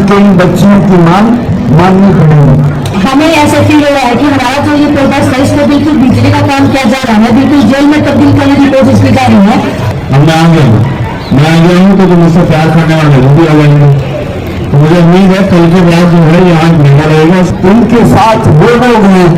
उनके इन बच्चियों की मांग माननी पड़ेगी। हमें ऐसे फील हो रहा है कि हमारा जो ये प्रोटेस्ट है इसको बिल्कुल बिजली का काम किया जा रहा है, बिल्कुल जेल में तब्दील करने की कोशिश की जा रही है। मैं आ गया हूँ तो मुझसे प्यार करने वाले लोग भी आ जाएंगे। तो मुझे उम्मीद है कल के बाद जो है यहाँ मेला रहेगा, उनके साथ वो लोग हैं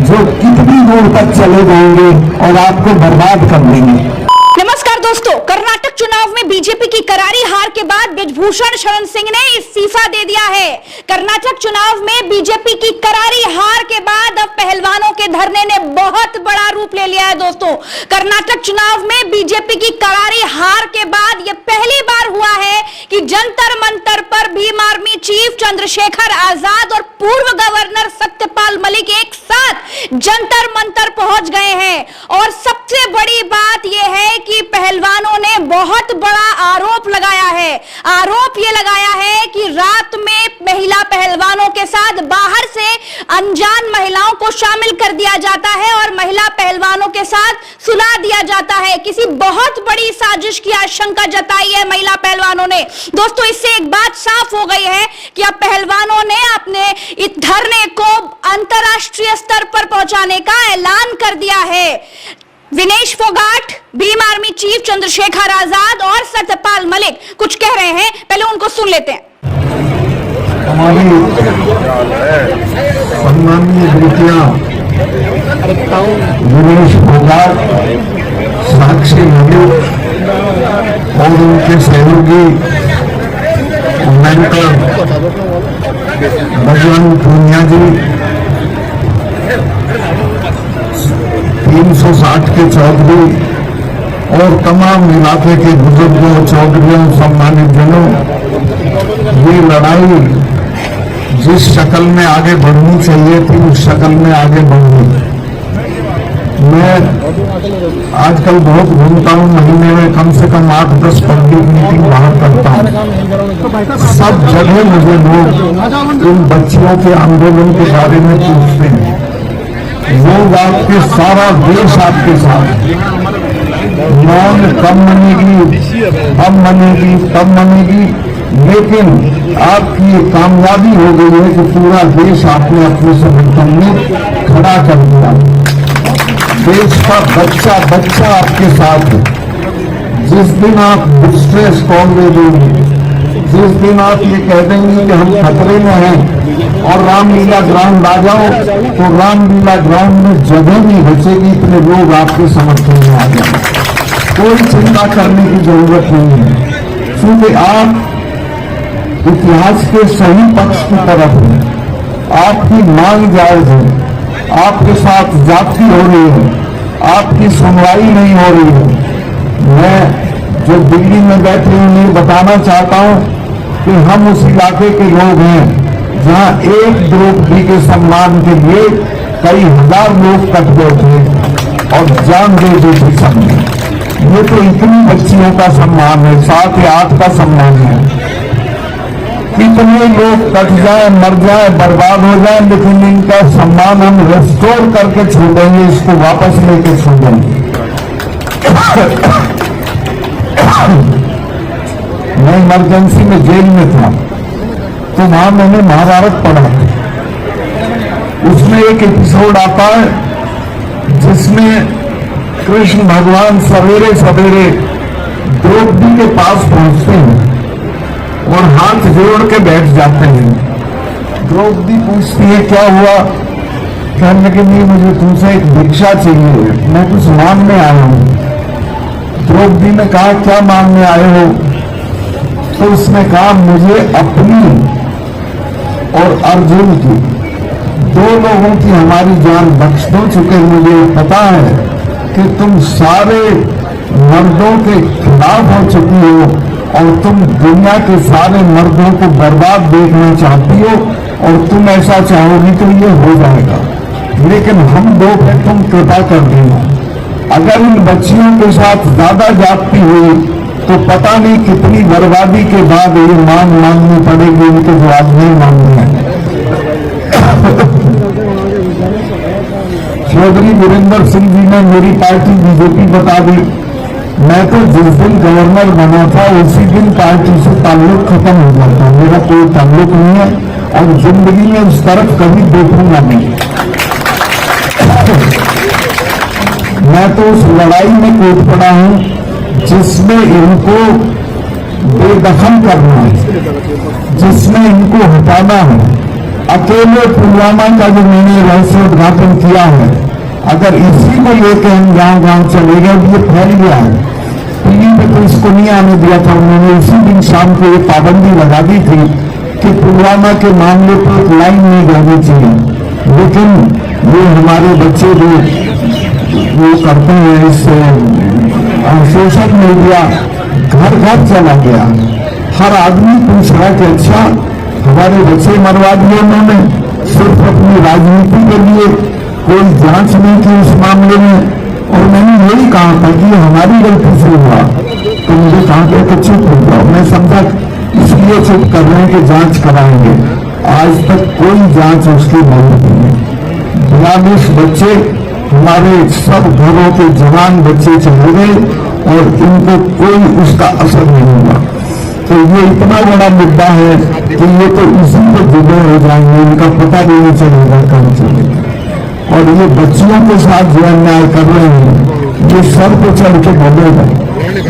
जो कितनी दूर तक चले जाएंगे और आपको बर्बाद कर देंगे। नमस्कार दोस्तों, कर्नाटक चुनाव में बीजेपी की करारी हार के बाद ब्रिजभूषण शरण सिंह ने इस्तीफा दे दिया है। कर्नाटक चुनाव में बीजेपी की करारी हार के बाद अब पहलवानों के धरने ने बहुत बड़ा रूप ले लिया है। दोस्तों, कर्नाटक चुनाव में बीजेपी की करारी हार के बाद यह पहली बार हुआ है कि जंतर मंतर पर भीम आर्मी चीफ चंद्रशेखर आजाद और पूर्व गवर्नर सत्यपाल मलिक एक साथ जंतर मंतर पहुंच गए हैं। और सबसे बड़ी बात यह है कि पहलवानों ने बहुत बड़ा आरोप लगाया है। आरोप यह लगाया है कि रात में महिला पहलवानों के साथ बाहर से अनजान महिलाओं को शामिल कर दिया जाता है और महिला पहलवानों के साथ सुला दिया जाता है। किसी बहुत बड़ी साजिश की आशंका जताई है महिला पहलवानों ने। दोस्तों, इससे एक बात साफ हो गई है कि अब पहलवानों ने अपने इस धरने को अंतर्राष्ट्रीय स्तर पर पहुंचाने का ऐलान कर दिया है। विनेश फोगाट, भीम आर्मी चीफ चंद्रशेखर आजाद और सत्यपाल मलिक कुछ कह रहे हैं, पहले उनको सुन लेते हैं। हमारी सम्माननीय बेटियां विनेश फोगाट, साक्षी मलिक और उनके सहयोगी मेंटर बजरंग पूनिया जी 360 के चौधरी और तमाम इलाके के बुजुर्गों, चौधरियों, सम्मानित जनों, ये लड़ाई जिस शक्ल में आगे बढ़नी चाहिए थी उस शक्ल में आगे बढ़ गई। मैं आजकल बहुत घूमता हूँ, महीने में कम से कम 8-10 पब्लिक मीटिंग बाहर करता हूँ। सब जगह मुझे लोग इन बच्चियों के आंदोलन के बारे में पूछते हैं। लोग आपके, सारा देश आपके साथ, मौन कम मनेगी, अब मनेगी, तब मनेगी, लेकिन आपकी ये कामयाबी हो गई है कि पूरा देश आपने अपने समर्थन में खड़ा कर दिया। देश का बच्चा बच्चा आपके साथ है। जिस दिन आप डिस्ट्रेस कॉल दे देंगे, जिस दिन आप ये कह देंगे कि हम खतरे में हैं और रामलीला ग्राउंड आ जाओ, तो रामलीला ग्राउंड में जगह नहीं बचेगी, इतने लोग आपके समर्थन में आ जाए। कोई चिंता करने की जरूरत नहीं है, क्योंकि आप इतिहास के सही पक्ष की तरफ हैं। आपकी मांग जायज है, आपके साथ जाति हो रही है, आपकी सुनवाई नहीं हो रही है। मैं जो दिल्ली में बैठे उन्हें बताना चाहता हूं कि हम उस इलाके के लोग हैं जहां एक द्रौपदी के सम्मान के लिए कई हजार लोग कट गए थे और जान दे दी थी सबने। ये तो इतनी बच्चियों का सम्मान है, 7 या 8 का सम्मान है। कितने लोग कट जाए, मर जाए, बर्बाद हो जाए, लेकिन इनका सम्मान हम रेस्टोर करके छोड़ेंगे, इसको वापस लेके छोड़ेंगे। मैं इमरजेंसी में जेल में था, तो वहां मैंने महाभारत पढ़ा। उसमें एक एपिसोड आता है जिसमें कृष्ण भगवान सवेरे सवेरे द्रौपदी के पास पहुंचते हैं और हाथ जोड़ के बैठ जाते हैं। द्रौपदी पूछती है क्या हुआ? कहने के लिए मुझे तुमसे एक भिक्षा चाहिए, मैं कुछ मांगने आया हूं। द्रौपदी ने कहा क्या मांगने आए हो? तो उसने कहा मुझे अपनी और अर्जुन की, 2 लोगों की हमारी जान बख्श दो, चुके मुझे पता है कि तुम सारे मर्दों के खिलाफ हो चुकी हो और तुम दुनिया के सारे मर्दों को बर्बाद देखना चाहती हो और तुम ऐसा चाहोगी तो ये हो जाएगा, लेकिन हम 2 पे तुम कृपा कर देना। अगर इन बच्चियों के साथ ज्यादा जाति हुई तो पता नहीं कितनी बर्बादी के बाद ये मांग मांगनी पड़ेगी, इनको जवाब नहीं मांगनी है। चौधरी वीरेंद्र सिंह जी ने मेरी पार्टी बीजेपी बता दी, मैं तो जिस दिन गवर्नर बना था उसी दिन पार्टी से ताल्लुक खत्म हो जाता, मेरा कोई ताल्लुक नहीं है और जिंदगी में उस तरफ कभी देखूंगा नहीं। मैं तो उस लड़ाई में कूद पड़ा हूं जिसमें इनको बेदखल करना है, जिसमें इनको हटाना है। अकेले पुलवामा का जो मैंने रहस्य उद्घाटन किया है, अगर इसी को लेकर हम गांव-गांव चले गए, ये फैल गया है। टीवी पे तो इसको नहीं आने दिया था, उन्होंने उसी दिन शाम को ये पाबंदी लगा दी थी कि पुलवामा के मामले पर एक लाइन नहीं जानी चाहिए। लेकिन ये हमारे बच्चे जो वो करते हैं, इससे सोशल मीडिया घर घर चला गया। हर आदमी पूछ रहा है कि अच्छा हमारे बच्चे मरवा दिए उन्होंने सिर्फ अपनी राजनीति के लिए, कोई जांच नहीं की उस मामले में। और मैंने यही कहा था कि हमारी गलती से हुआ, तो मुझे कहा गया कि चुप हो जाओ। मैं समझा इसलिए चुप कर रहे हैं कि जांच कराएंगे। आज तक कोई जांच उसकी नहीं हुई है। 42 बच्चे हमारे सब घरों के जवान बच्चे चले गए और इनको कोई उसका असर नहीं हुआ। तो ये इतना बड़ा मुद्दा है कि ये तो इसी पे जुड़े हो जाएंगे, इनका पता भी नहीं चलेगा कहाँ चलेगा। और ये बच्चियों के साथ जो अन्याय कर रहे हैं, ये सर पे चढ़ के बोलेगा।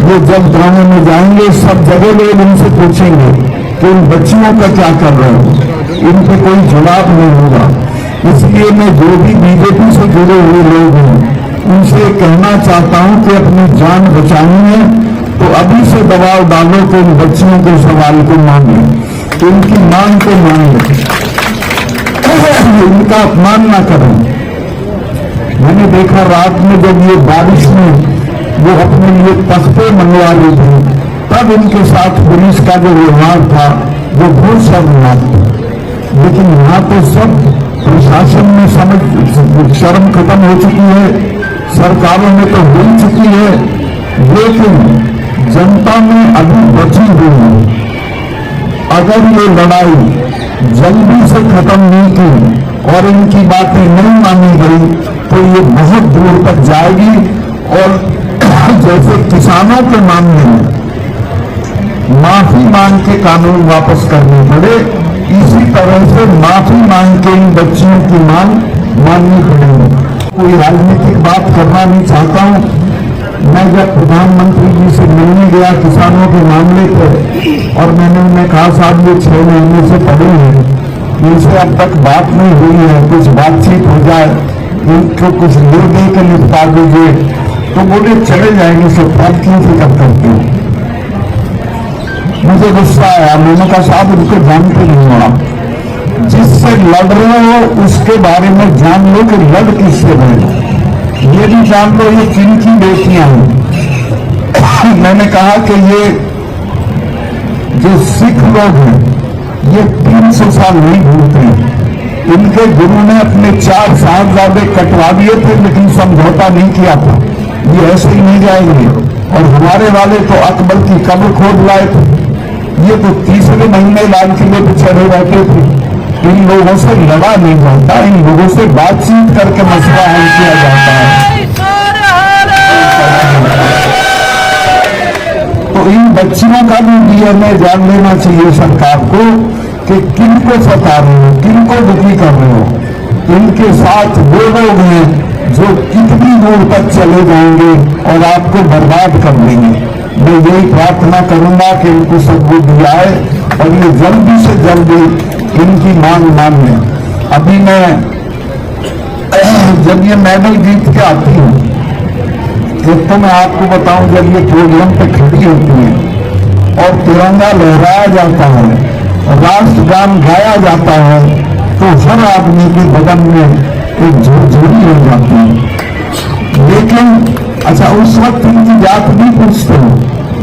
ये जब गाँव में जाएंगे सब जगह लोग इनसे पूछेंगे कि इन बच्चियों का क्या कर रहे हो, इन पे कोई जवाब नहीं होगा। इसलिए मैं जो भी बीजेपी से जुड़े हुए लोग हैं उनसे कहना चाहता हूं कि अपनी जान बचानी है तो अभी से दबाव डालो कि इन बच्चियों के सवाल को मांगे, तो इनकी मांग को मांगे, इनका अपमान ना करें। मैंने देखा रात में जब ये बारिश में वो अपने लिए तख्ते मंगवा रही थी, तब इनके साथ पुलिस का जो व्यवहार था वो बहुत शर्मनाक था। लेकिन यहाँ तो सब प्रशासन में समझ शर्म खत्म हो चुकी है, सरकारों में तो हो चुकी है, लेकिन जनता में अभी बची हुई है। अगर ये लड़ाई जल्दी से खत्म नहीं की और इनकी बातें नहीं मानी गई तो ये बहुत दूर तक जाएगी। और जैसे किसानों के मामले में माफी मांग के कानून वापस करने पड़े, इसी तरह से माफी मांग के इन बच्चियों की मांग माननी पड़ेगी। कोई राजनीतिक बात करना नहीं चाहता हूं। मैं जब प्रधानमंत्री जी से मिलने गया किसानों के मामले पर, और मैंने उन्हें कहा साहब ये 6 महीने से पड़े हैं, इनसे अब तक बात नहीं हुई है, कुछ बातचीत हो जाए, इनको कुछ ले दे के निपटा दीजिए, तो बोले चले जाएंगे, सब बात क्यों फिक्र करते हो। मुझे गुस्सा आया, मैंने कहा साहब उनको जानते नहीं हो आप, जिससे लड़ रहे हो उसके बारे में जान लो कि लड़ किससे रहे हो, ये भी जान लो ये किन की बेटियां हैं। मैंने कहा कि ये जो सिख लोग हैं ये 300 साल नहीं भूलते हैं। इनके गुरु ने अपने 4 साहबजादे कटवा दिए थे लेकिन समझौता नहीं किया था, ये ऐसे ही नहीं जाएंगे। और हमारे वाले तो अकबर की कब्र खोद लाए थे, ये तो 3रे महीने लाल किले पे चढ़े रहते थे। इन लोगों से लड़ा नहीं जाता, इन लोगों से बातचीत करके मसला हल किया जाता है। तो इन बच्चियों का भी डीएनए जान लेना चाहिए सरकार को कि किन को सता रहे हो, किन को दुखी कर रहे हो। इनके साथ वो लोग हैं जो कितनी दूर तक चले जाएंगे और आपको बर्बाद कर देंगे। मैं यही प्रार्थना करूंगा कि इनको सद्बुद्धि आए और ये जल्दी से जल्दी इनकी मांग मान लें। अभी मैं जब ये मेडल जीत के आती हूँ, एक तो मैं आपको बताऊं, जब ये पोडियम पे खड़ी होती है और तिरंगा लहराया जाता है, राष्ट्रगान गाया जाता है, तो हर आदमी के बदन में एक झुरझुरी हो जाती है। लेकिन अच्छा उस वक्त इनकी जात भी पूछते हो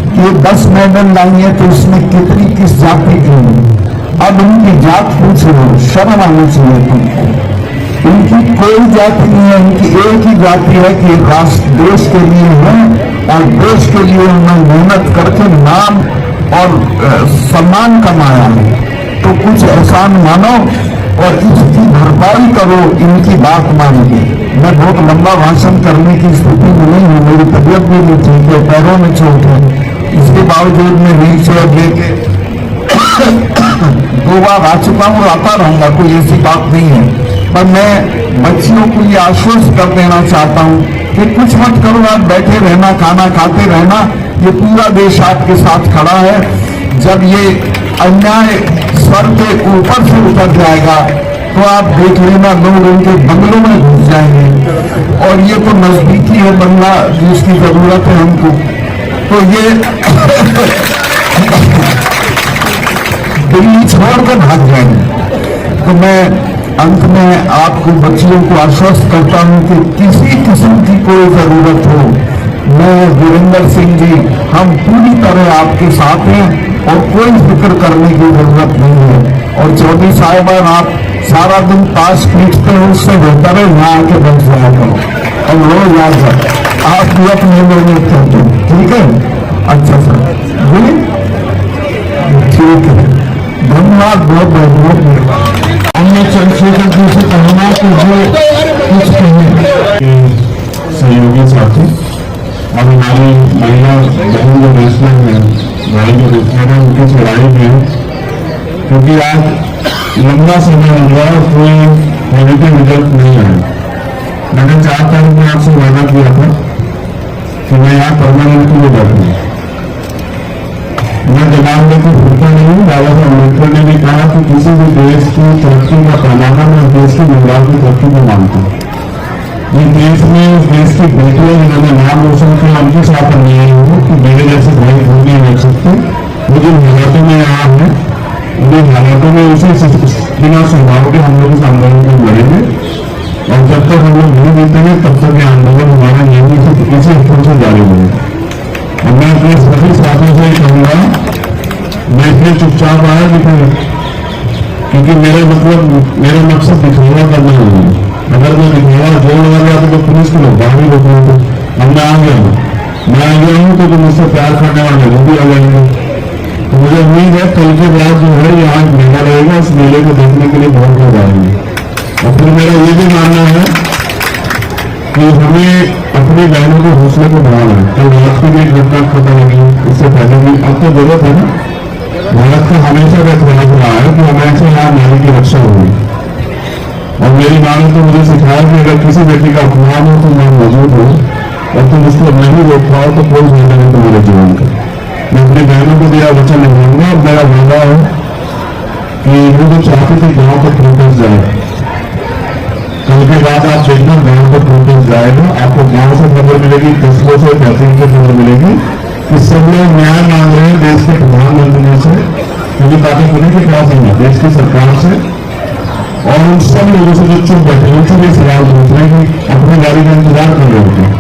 कि ये 10 मेडल लाई है तो इसमें कितनी किस जाति की है। अब इनकी जात पूछ रहे हो, शर्म आनी चाहिए तुमको। इनकी कोई जाति नहीं है, इनकी एक ही जाति है कि राष्ट्र देश के लिए है और देश के लिए उन्होंने मेहनत करके नाम और सम्मान कमाया है। तो कुछ एहसान मानो और इसकी भरपाई करो, इनकी बात मान के। मैं बहुत लंबा भाषण करने की स्थिति में नहीं हूँ, मेरी तबीयत भी नहीं ठीक है, पैरों में चोट है, इसके बावजूद मैं व्हील चेयर लेके 2 बार आ चुका हूँ और आता रहूंगा, कोई ऐसी बात नहीं है। पर मैं बच्चियों को ये आश्वस्त कर देना चाहता हूँ कि कुछ मत करो, आप बैठे रहना, खाना खाते रहना, ये पूरा देश आपके साथ खड़ा है। जब ये अन्याय सर के ऊपर से उतर जाएगा तो आप देख लेना, लोग उनके बंगलों में घुस जाएंगे, और ये तो नजदीकी है बंगला जिसकी जरूरत है हमको, तो ये दिल्ली छोड़कर भाग जाएंगे। तो मैं अंत में आपको, बच्चियों को आश्वस्त करता हूं कि किसी किस्म की कोई जरूरत हो, मैं वीरेंद्र सिंह जी, हम पूरी तरह आपके साथ हैं और कोई फिक्र करने की जरूरत नहीं है। और चौधरी साहिबान, आप सारा दिन ताश खींचते हो, उससे बेहतर है यहाँ आके बैठ जाया करो और रोज याद है आप भी अपने मेहनत करते हो, ठीक है? अच्छा सर, बोलिए, ठीक है, धन्यवाद, बहुत बहुत बहुत धन्यवाद। हमने चंद्रशेखर जी से कहना कि वो कुछ कहें। सहयोगी साथी, अब हमारी महिला बहन जो रेसलर है, भाई जो रेसलर है, उनकी चढ़ाई में, क्योंकि आज लंबा समय हो गया और कोई पॉजिटिव रिजल्ट नहीं आया। मैंने 4 तारीख में आपसे वादा किया था कि मैं यहाँ परमानेंट के लिए बैठूंगा। मैं जवाब देकर भूलता नहीं हूँ। बाबा साहब अम्बेडकर ने भी कहा कि किसी भी देश की तरक्की का पैमाना मैं उस देश की महिलाओं की तरक्की को मानता हूँ। ये देश में उस देश की बेटियां जिन्होंने नाम रोशन किया, उनके साथ अन्याय हो कि मेरे जैसे भाई भूल नहीं रख सकते। वो जिन हालातों में यहाँ है, उन्हें हालातों में उसी बिना स्वभाव के हम लोग इस आंदोलन को लड़ेंगे, और जब तक हम लोग नहीं जीतेंगे तब तक ये आंदोलन हमारा यही इसी स्तर से जारी रहेगा। और मैं अपने सभी साथियों से कहूँगा, मैं इसलिए चुपचाप आया क्योंकि मेरा मकसद दिखावा करना नहीं है। अगर मैं दिखावा जोर लगा गया तो पुलिस के लोग बाहर ही रोक लेते। अब मैं आ गया हूँ, तो जो मुझसे प्यार करने वाले वो भी आ जाएंगे। तो मुझे उम्मीद है कल के बाद जो है यहाँ मेला रहेगा, उस मेले को देखने के लिए बहुत लोग आएंगे। और फिर मेरा ये भी मानना है कि हमें अपनी बहनों के हौसले को बढ़ाना है। कल रात की भी एक घटना पता लगी, इससे पहले भी अब तो जरूरत है ना। भारत का हमेशा का इतिहास रहा है कि हमेशा यहाँ नारी की रक्षा होगी, और मेरी मां ने तो मुझे सिखाया कि अगर किसी व्यक्ति का अपमान हो तो मैं मौजूद हूँ, और तुम उसको नहीं रोक पाओ तो कोई फायदा नहीं तुम्हारे जीवन का। मैं अपनी बहनों को दिया वचन निभाऊंगा, और मेरा वादा है कि वो जो चाहती थी गाँव तक प्रोटेस्ट जाए, कल के बाद आप देखना गाँव तक प्रोटेस्ट जाएगा। आपको गाँव से खबर मिलेगी, कस्बों से, तहसील से खबर मिलेगी कि सब लोग न्याय मांग रहे हैं देश के प्रधानमंत्री से, क्योंकि बातें पुलिस के पास नहीं है, देश की सरकार से। और उन सब लोगों से जो चुप बैठे उनसे भी सवाल पूछ रहे हैं कि अपनी गाड़ी का इंतजार कर रहे होते हैं।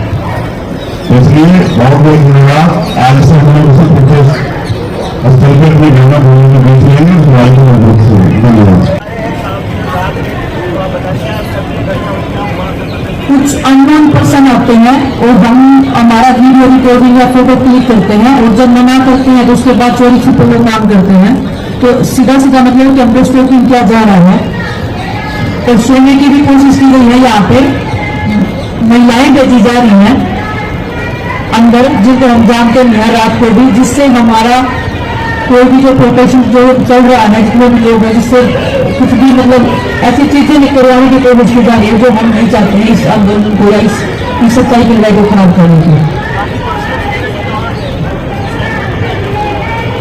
इसलिए बहुत बहुत धन्यवाद। आज से हम लोग उसे प्रोटेस्ट स्थल पर अपनी गाना बोलने के बीच लेंगे, उस गाड़ी को मजबूत से। धन्यवाद। कुछ अननोन पर्सन आते हैं और हमारा वीडियो रिकॉर्डिंग या फोटो क्लिक करते हैं, और जब मना करते हैं तो उसके बाद चोरी छुपे लोग काम करते हैं। तो सीधा सीधा मतलब कि हमको स्टॉकिंग किया जा रहा है, और सोने की भी कोशिश की गई है। यहाँ पे महिलाएं भेजी जा रही हैं अंदर, जिनको हम जानते नहीं है, रात को भी, जिससे हमारा कोई भी जो प्रोटेक्शन जो चल रहा है, जितने भी लोग हैं, जिससे कुछ भी मतलब ऐसी चीजें नहीं करवाने की कोशिश की जा रही है जो हम नहीं चाहते हैं इस आंदोलन को या इस सच्चाई की लड़ाई को खराब करने की।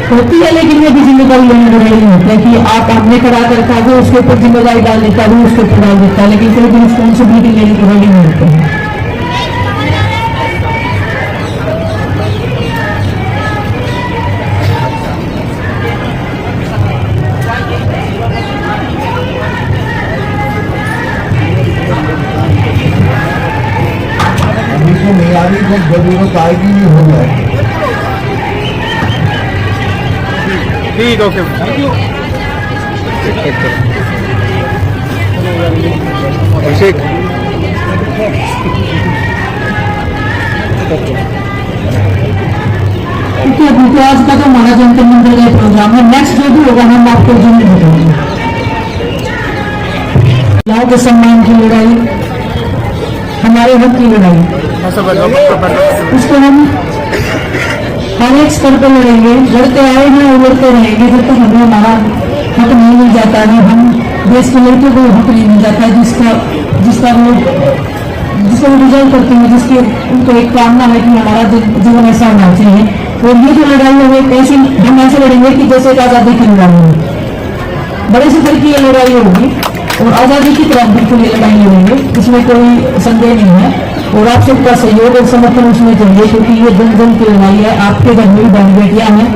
होती है, लेकिन ये भी जिम्मेदारी लेने वाली नहीं होता है कि आप आपने करा कर खा गए, उसके ऊपर जिम्मेदारी डाल देता है, उसके ऊपर डाल देता है, लेकिन कोई भी रिस्पॉन्सिबिलिटी लेने की वाली नहीं होता है। मिलाने को जरूरत आएगी, ये हो जाएगी। ठीक, ओके, थैंक यू। अभिषेक, क्योंकि अभी आज का तो हमारा जंतर मंदिर का प्रोग्राम है, नेक्स्ट जो भी होगा हम आपको जरूर बताएंगे। महिलाओं के सम्मान की लड़ाई, हमारे हक की लड़ाई, उसको हम हर एक स्तर पर लड़ेंगे, लड़ते आए हैं और लड़ते रहेंगे जब तक हमें हमारा हक नहीं मिल जाता है। हम देश के लड़के को हक नहीं मिल जाता है जिसका वो रिजल्ट करते हैं, जिसके उनको एक कामना है कि हमारा जीवन ऐसा होना चाहिए। और ये जो लड़ाई है ऐसी हम ऐसे लड़ेंगे कि जैसे एक आज़ादी की लड़ाई है, बड़े स्तर की ये लड़ाई होगी और आज़ादी की तरह बिल्कुल ये लड़ाई लड़ेंगे, इसमें कोई संदेह नहीं है। और आप सबका सहयोग और समर्थन उसमें चाहिए, क्योंकि ये जन जन की लड़ाई है। आपके घर में भी बहन बेटियां हैं,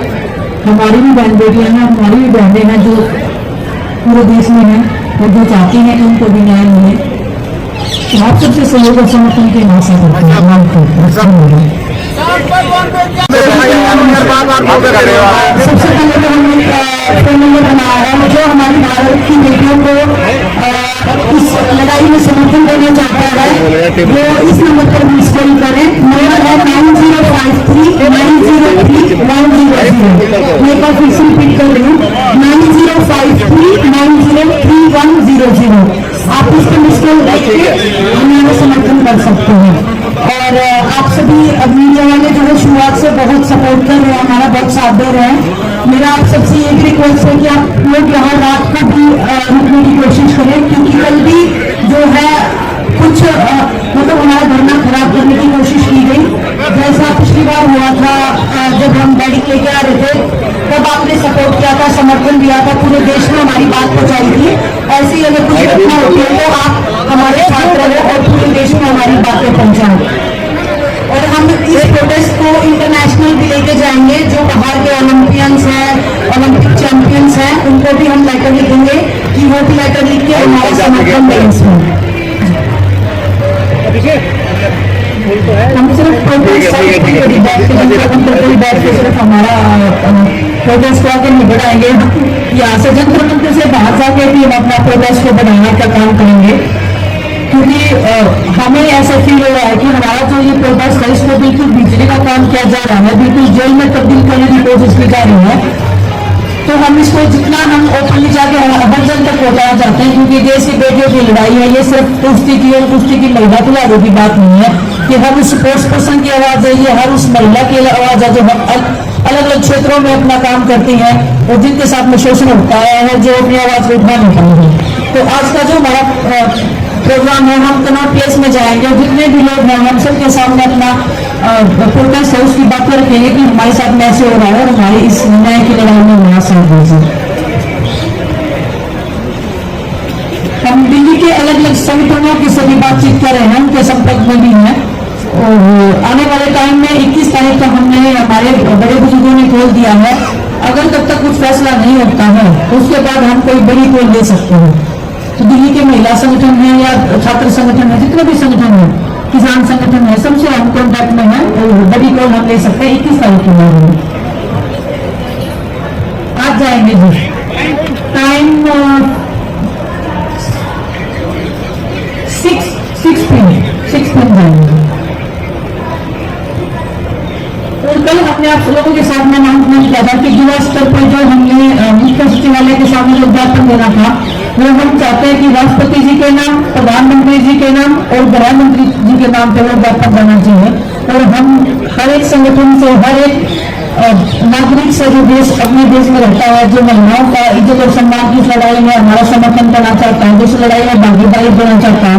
हमारी भी बहन बेटियां हैं, हमारी भी बहनें हैं जो पूरे देश में हैं और जो चाहती हैं कि उनको भी न्याय मिले। तो आप सबसे सहयोग और समर्थन की आशा करते हैं। सबसे पहले तो हम फोन नंबर बना रहे हैं जो हमारी भारत की बेटियों को इस लड़ाई में समर्थन देना चाहता है, वो इस नंबर पर मिस कॉल करें। नंबर है 9053903100। मैं एक बार फिर से रिपीट कर रही हूँ, 9053903100। आप इस पर मिस कॉल करके हमें समर्थन कर सकते हैं। और आप सभी मीडिया वाले जो है शुरुआत से बहुत सपोर्ट कर रहे हैं, हमारा बहुत साथ दे रहे हैं। मेरा आप सबसे ये भी रिक्वेस्ट है कि आप लोग यहाँ रात को भी रुकने की कोशिश करें, क्योंकि कल भी जो है कुछ मतलब हमारा धरना खराब करने की कोशिश की गई। जैसा पिछली बार हुआ था जब हम गाड़ी लेके आ रहे थे, तब आपने सपोर्ट किया था, समर्थन दिया था, पूरे देश में हमारी बात पहुंचाई थी। ऐसे ही अगर कुछ घटना होती है तो आप हमारे साथ रहो और पूरे देश में हमारी बातें पहुंचाएं। और हम इस प्रोटेस्ट को इंटरनेशनल भी लेके जाएंगे। जो बाहर के ओलंपियंस हैं, ओलंपिक चैंपियंस हैं, उनको भी हम लेटर लिखेंगे कि वो भी लेटर लिख के हमारा समर्थन दें इसमें। हम सिर्फ प्रोटेस्ट सिर्फ हमारा प्रोटेस्ट को आगे नहीं बढ़ाएंगे, यहाँ से जंतर मंत्र से बाहर जाके भी हम अपना प्रोटेस्ट को बढ़ाने का काम करेंगे, क्योंकि हमें ऐसा फील हो रहा है कि हमारा जो ये प्रोटेस्ट है इसको बिल्कुल बिजली का काम किया जा रहा है, बिल्कुल जेल में तब्दील करने की कोशिश की जा रही है। तो हम इसको जितना हम ओपनली जाके हर जन तक पहुंचाना चाहते हैं, क्योंकि देश की बेटियों की लड़ाई है। ये सिर्फ कुश्ती की और कुश्ती की महिला खिलाड़ियों की बात नहीं है, कि हर उस स्पोर्ट्स पर्सन की आवाज़ है, ये हर उस महिला की आवाज़ है जो अलग अलग क्षेत्रों में अपना काम करती हैं और जिनके साथ में शोषण होता है, जो अपनी आवाज़ को उठा नहीं पाएंगे। तो आज का जो हमारा प्रोग्राम है, हम कनॉट प्लेस में जाएंगे और जितने भी लोग हैं हम सबके सामने अपना प्रोटेस्ट है उसकी बातें रखेंगे कि हमारे साथ में ऐसे हो रहा है और हमारी इस न्याय की लड़ाई में हमारा साथ दीजिए। हम दिल्ली के अलग अलग संगठनों की सभी बातचीत कर रहे हैं, उनके संपर्क में भी हैं। और आने वाले टाइम में 21 तारीख का हमने हमारे बड़े बुजुर्गों ने खोल दिया है। अगर तब तक कुछ फैसला नहीं होता है तो उसके बाद हम कोई बड़ी कॉल ले सकते हैं। तो दिल्ली के महिला संगठन है या छात्र संगठन है, जितने भी संगठन है, किसान संगठन है, सबसे हम कॉन्टैक्ट में है और बड़ी कॉल हम ले सकते हैं 21 तारीख के बाद में। आज जाएंगे जी, टाइम 6 PM जाएंगे। और कल हमने आप लोगों के साथ में अनाउंसमेंट किया था कि युवा स्तर पर जो हमने मुख्य सचिवालय के सामने जो ज्ञापन देना था, वो हम चाहते हैं कि राष्ट्रपति जी के नाम, प्रधानमंत्री जी के नाम और गृह मंत्री जी के नाम पर वो ज्ञापन देना चाहिए। और हम हर एक संगठन से, हर एक नागरिक से जो देश अपने देश में रहता है, जो महिलाओं का इज्जत और सम्मान की लड़ाई में हमारा समर्थन करना चाहता है, जिस लड़ाई में भागीदारी देना चाहता है,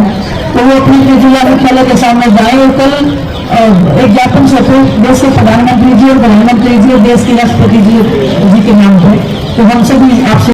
तो वो अपने जिला मुख्यालय के सामने जाए और कल एक ज्ञापन सौंपे देश के प्रधानमंत्री जी और गृह मंत्री जी और देश के राष्ट्रपति जी के नाम पर। तो हम सभी आपसे